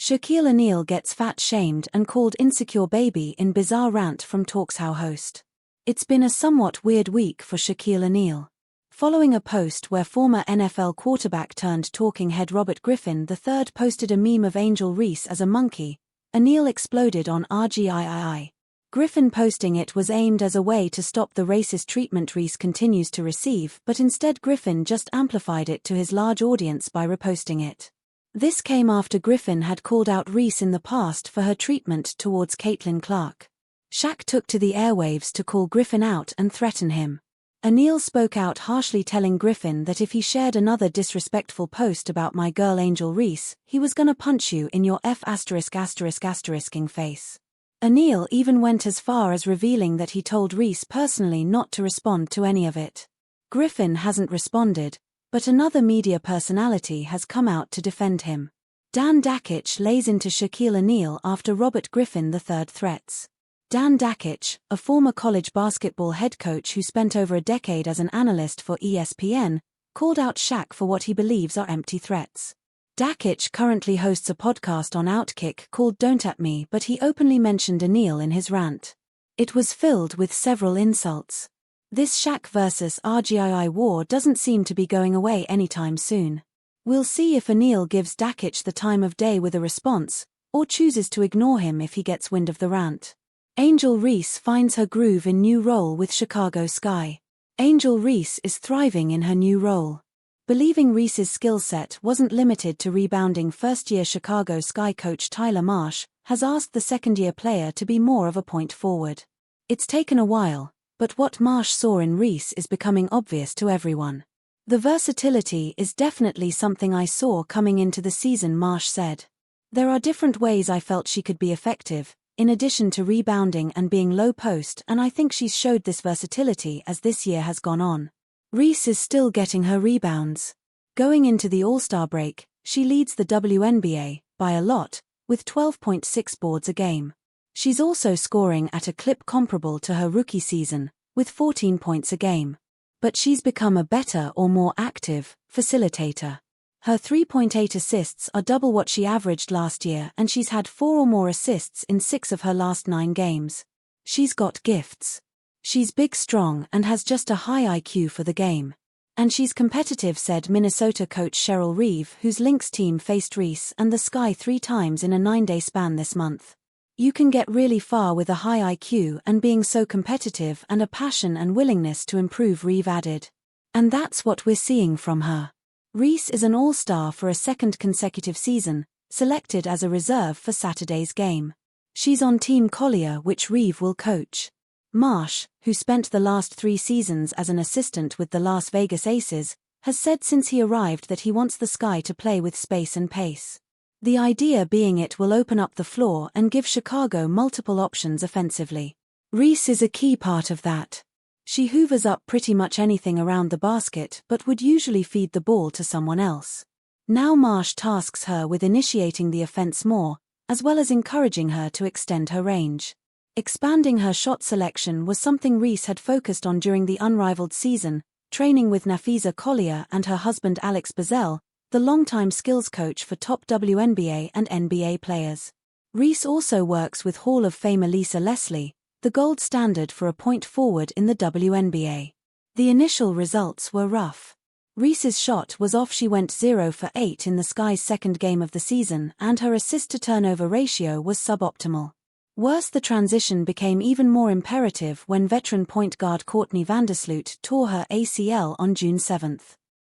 Shaquille O'Neal gets fat-shamed and called insecure baby in bizarre rant from talkshow host. It's been a somewhat weird week for Shaquille O'Neal. Following a post where former NFL quarterback turned talking head Robert Griffin III posted a meme of Angel Reese as a monkey, O'Neal exploded on RGIII. Griffin posting it was aimed as a way to stop the racist treatment Reese continues to receive, but instead Griffin just amplified it to his large audience by reposting it. This came after Griffin had called out Reese in the past for her treatment towards Caitlin Clark. Shaq took to the airwaves to call Griffin out and threaten him. O'Neal spoke out harshly, telling Griffin that if he shared another disrespectful post about my girl Angel Reese, he was gonna punch you in your ******ing face. O'Neal even went as far as revealing that he told Reese personally not to respond to any of it. Griffin hasn't responded, but another media personality has come out to defend him. Dan Dakich lays into Shaquille O'Neal after Robert Griffin III threats. Dan Dakich, a former college basketball head coach who spent over a decade as an analyst for ESPN, called out Shaq for what he believes are empty threats. Dakich currently hosts a podcast on Outkick called Don't At Me, but he openly mentioned O'Neal in his rant. It was filled with several insults. This Shaq vs. RGII war doesn't seem to be going away anytime soon. We'll see if O'Neal gives Dakich the time of day with a response, or chooses to ignore him if he gets wind of the rant. Angel Reese finds her groove in new role with Chicago Sky. Angel Reese is thriving in her new role. Believing Reese's skill set wasn't limited to rebounding, first-year Chicago Sky coach Tyler Marsh has asked the second-year player to be more of a point forward. It's taken a while, but what Marsh saw in Reese is becoming obvious to everyone. The versatility is definitely something I saw coming into the season, Marsh said. There are different ways I felt she could be effective, in addition to rebounding and being low post, and I think she's showed this versatility as this year has gone on. Reese is still getting her rebounds. Going into the All-Star break, she leads the WNBA, by a lot, with 12.6 boards a game. She's also scoring at a clip comparable to her rookie season, with 14 points a game. But she's become a better or more active facilitator. Her 3.8 assists are double what she averaged last year, and she's had 4 or more assists in 6 of her last 9 games. She's got gifts. She's big, strong, and has just a high IQ for the game. And she's competitive, said Minnesota coach Cheryl Reeve, whose Lynx team faced Reese and the Sky 3 times in a 9-day span this month. You can get really far with a high IQ and being so competitive, and a passion and willingness to improve, Reeve added. And that's what we're seeing from her. Reese is an all-star for a second consecutive season, selected as a reserve for Saturday's game. She's on Team Collier, which Reeve will coach. Marsh, who spent the last 3 seasons as an assistant with the Las Vegas Aces, has said since he arrived that he wants the Sky to play with space and pace. The idea being it will open up the floor and give Chicago multiple options offensively. Reese is a key part of that. She hoovers up pretty much anything around the basket but would usually feed the ball to someone else. Now Marsh tasks her with initiating the offense more, as well as encouraging her to extend her range. Expanding her shot selection was something Reese had focused on during the unrivaled season, training with Nafisa Collier and her husband Alex Bazell, the longtime skills coach for top WNBA and NBA players. Reese also works with Hall of Famer Lisa Leslie, the gold standard for a point forward in the WNBA. The initial results were rough. Reese's shot was off. She went 0 for 8 in the Sky's second game of the season, and her assist-to-turnover ratio was suboptimal. Worse, the transition became even more imperative when veteran point guard Courtney Vandersloot tore her ACL on June 7.